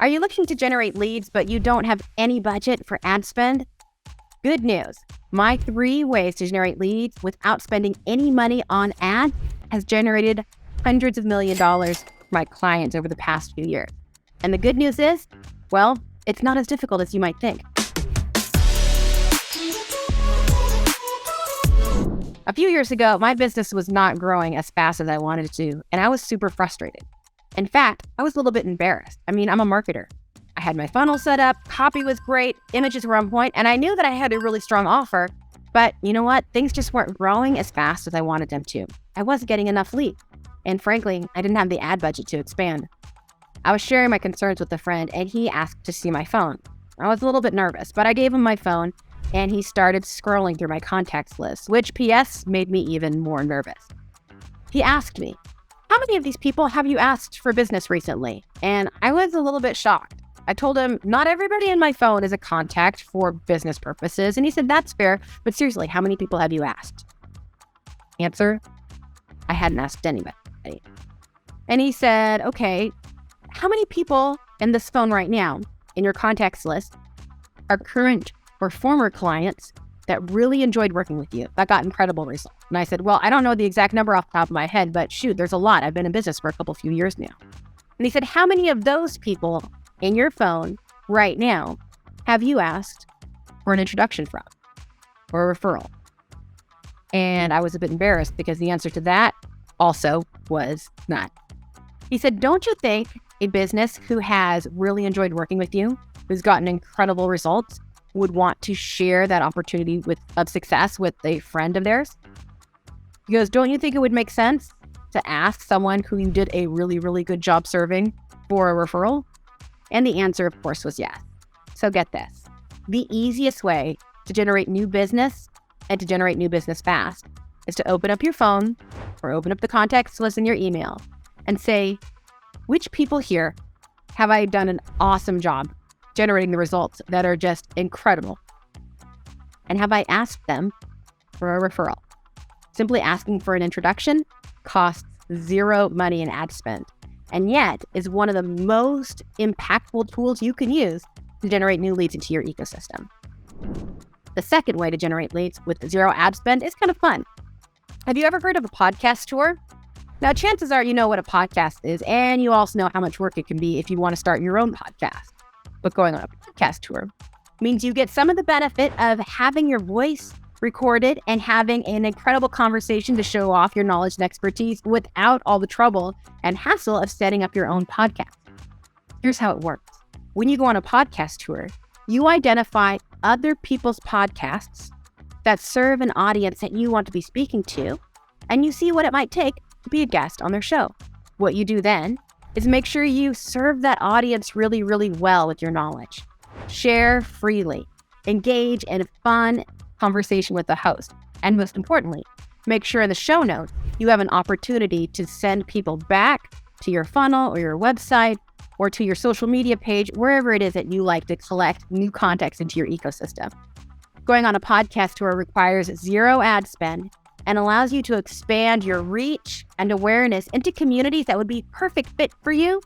Are you looking to generate leads, but you don't have any budget for ad spend? Good news. My 3 ways to generate leads without spending any money on ads has generated hundreds of millions of dollars for my clients over the past few years. And the good news is, well, it's not as difficult as you might think. A few years ago, my business was not growing as fast as I wanted it to, and I was super frustrated. In fact, I was a little bit embarrassed. I'm a marketer. I had my funnel set up, copy was great, images were on point, and I knew that I had a really strong offer. But you know what? Things just weren't growing as fast as I wanted them to. I wasn't getting enough leads. And frankly, I didn't have the ad budget to expand. I was sharing my concerns with a friend, and he asked to see my phone. I was a little bit nervous, but I gave him my phone, and he started scrolling through my contacts list, which PS made me even more nervous. He asked me, "How many of these people have you asked for business recently?" And I was a little bit shocked. I told him, not everybody in my phone is a contact for business purposes. And he said, "That's fair, but seriously, how many people have you asked?" Answer, I hadn't asked anybody. And he said, "Okay, how many people in this phone right now in your contacts list are current or former clients that really enjoyed working with you, that got incredible results?" And I said, "Well, I don't know the exact number off the top of my head, but shoot, there's a lot. I've been in business for a few years now." And he said, "How many of those people in your phone right now have you asked for an introduction from or a referral?" And I was a bit embarrassed because the answer to that also was none. He said, "Don't you think a business who has really enjoyed working with you, who's gotten incredible results, would want to share that opportunity of success with a friend of theirs?" He goes, "Don't you think it would make sense to ask someone who you did a really, really good job serving for a referral?" And the answer, of course, was yes. So get this. The easiest way to generate new business and to generate new business fast is to open up your phone or open up the contacts list in your email and say, which people here have I done an awesome job generating the results that are just incredible? And have I asked them for a referral? Simply asking for an introduction costs zero money in ad spend, and yet is one of the most impactful tools you can use to generate new leads into your ecosystem. The second way to generate leads with zero ad spend is kind of fun. Have you ever heard of a podcast tour? Now, chances are you know what a podcast is, and you also know how much work it can be if you want to start your own podcast. But going on a podcast tour means you get some of the benefit of having your voice recorded and having an incredible conversation to show off your knowledge and expertise without all the trouble and hassle of setting up your own podcast. Here's how it works. When you go on a podcast tour, you identify other people's podcasts that serve an audience that you want to be speaking to, and you see what it might take to be a guest on their show. What you do then is make sure you serve that audience really, really well with your knowledge. Share freely. Engage in a fun conversation with the host. And most importantly, make sure in the show notes, you have an opportunity to send people back to your funnel or your website or to your social media page, wherever it is that you like to collect new contacts into your ecosystem. Going on a podcast tour requires zero ad spend and allows you to expand your reach and awareness into communities that would be perfect fit for you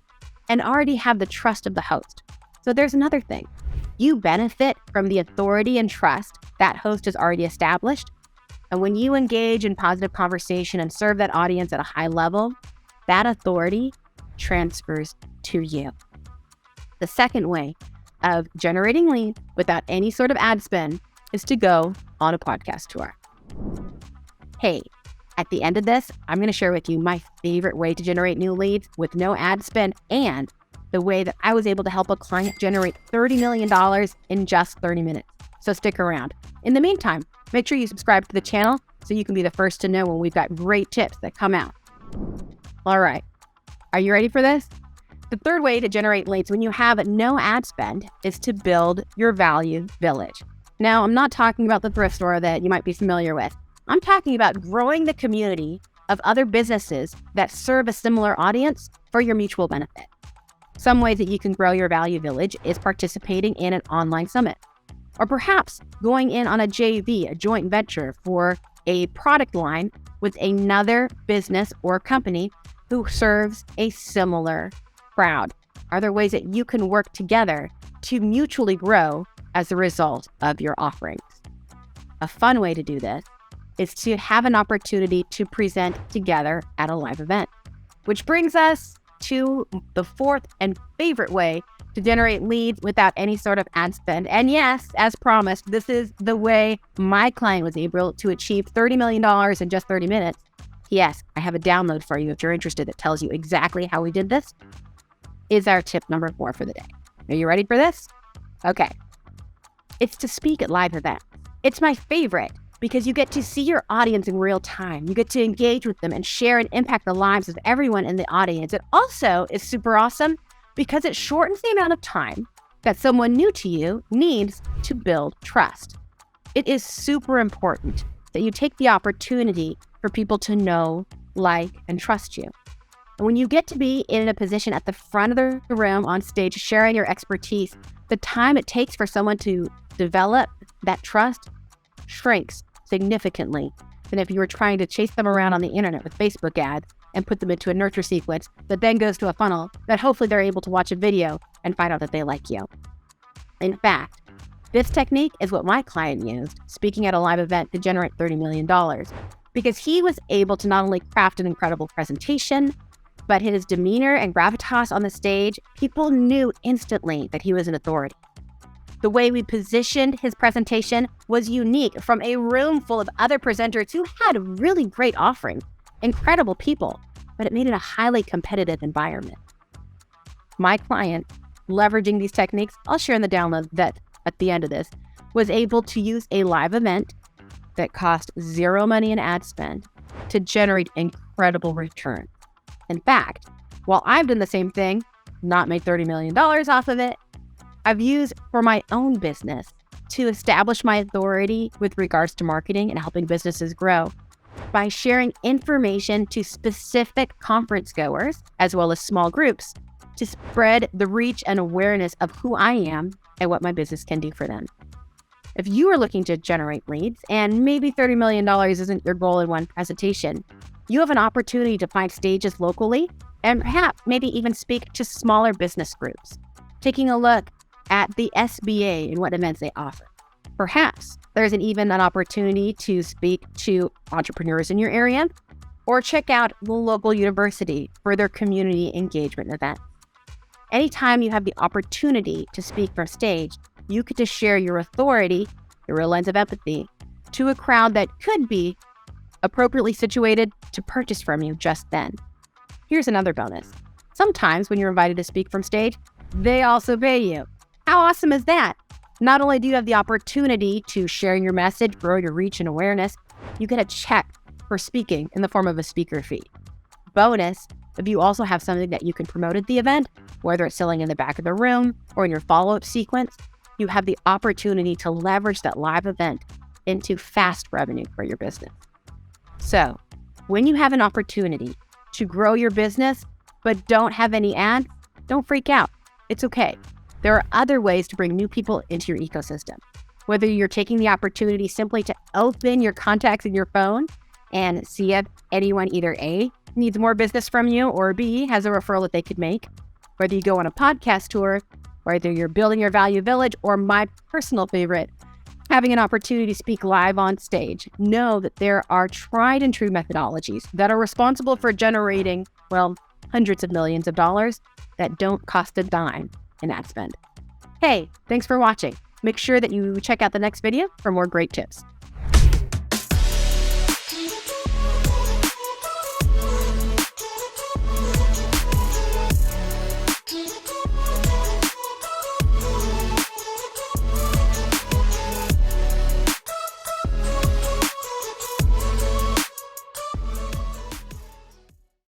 and already have the trust of the host. So there's another thing. You benefit from the authority and trust that host has already established. And when you engage in positive conversation and serve that audience at a high level, that authority transfers to you. The second way of generating leads without any sort of ad spend is to go on a podcast tour. Hey, at the end of this, I'm going to share with you my favorite way to generate new leads with no ad spend and the way that I was able to help a client generate $30 million in just 30 minutes. So stick around. In the meantime, make sure you subscribe to the channel so you can be the first to know when we've got great tips that come out. All right. Are you ready for this? The third way to generate leads when you have no ad spend is to build your value village. Now, I'm not talking about the thrift store that you might be familiar with. I'm talking about growing the community of other businesses that serve a similar audience for your mutual benefit. Some ways that you can grow your value village is participating in an online summit, or perhaps going in on a JV, a joint venture for a product line with another business or company who serves a similar crowd. Are there ways that you can work together to mutually grow as a result of your offerings? A fun way to do this is to have an opportunity to present together at a live event, which brings us to the fourth and favorite way to generate leads without any sort of ad spend. And yes, as promised, this is the way my client was able to achieve $30 million in just 30 minutes. Yes, I have a download for you if you're interested that tells you exactly how we did this. Is our tip number 4 for the day. Are you ready for this? Okay. It's to speak at live events. It's my favorite because you get to see your audience in real time. You get to engage with them and share and impact the lives of everyone in the audience. It also is super awesome because it shortens the amount of time that someone new to you needs to build trust. It is super important that you take the opportunity for people to know, like, and trust you. And when you get to be in a position at the front of the room on stage, sharing your expertise, the time it takes for someone to develop that trust shrinks significantly than if you were trying to chase them around on the internet with Facebook ads and put them into a nurture sequence that then goes to a funnel that hopefully they're able to watch a video and find out that they like you. In fact, this technique is what my client used speaking at a live event to generate $30 million because he was able to not only craft an incredible presentation, but his demeanor and gravitas on the stage, people knew instantly that he was an authority. The way we positioned his presentation was unique from a room full of other presenters who had really great offerings, incredible people, but it made it a highly competitive environment. My client, leveraging these techniques, I'll share in the download that at the end of this, was able to use a live event that cost zero money in ad spend to generate incredible return. In fact, while I've done the same thing, not made $30 million off of it, I've used for my own business to establish my authority with regards to marketing and helping businesses grow by sharing information to specific conference goers, as well as small groups, to spread the reach and awareness of who I am and what my business can do for them. If you are looking to generate leads and maybe $30 million isn't your goal in one presentation, you have an opportunity to find stages locally and perhaps maybe even speak to smaller business groups, taking a look at the SBA and what events they offer. Perhaps there's even an opportunity to speak to entrepreneurs in your area or check out the local university for their community engagement event. Anytime you have the opportunity to speak from stage, you get to share your authority, your real lens of empathy, to a crowd that could be appropriately situated to purchase from you just then. Here's another bonus. Sometimes when you're invited to speak from stage, they also pay you. How awesome is that? Not only do you have the opportunity to share your message, grow your reach and awareness, you get a check for speaking in the form of a speaker fee. Bonus, if you also have something that you can promote at the event, whether it's selling in the back of the room or in your follow-up sequence, you have the opportunity to leverage that live event into fast revenue for your business. So, when you have an opportunity to grow your business but don't have any ads, don't freak out. It's okay. There are other ways to bring new people into your ecosystem. Whether you're taking the opportunity simply to open your contacts in your phone and see if anyone either A, needs more business from you, or B, has a referral that they could make. Whether you go on a podcast tour, whether you're building your value village, or my personal favorite, having an opportunity to speak live on stage, know that there are tried and true methodologies that are responsible for generating, hundreds of millions of dollars that don't cost a dime in ad spend. Hey, thanks for watching. Make sure that you check out the next video for more great tips.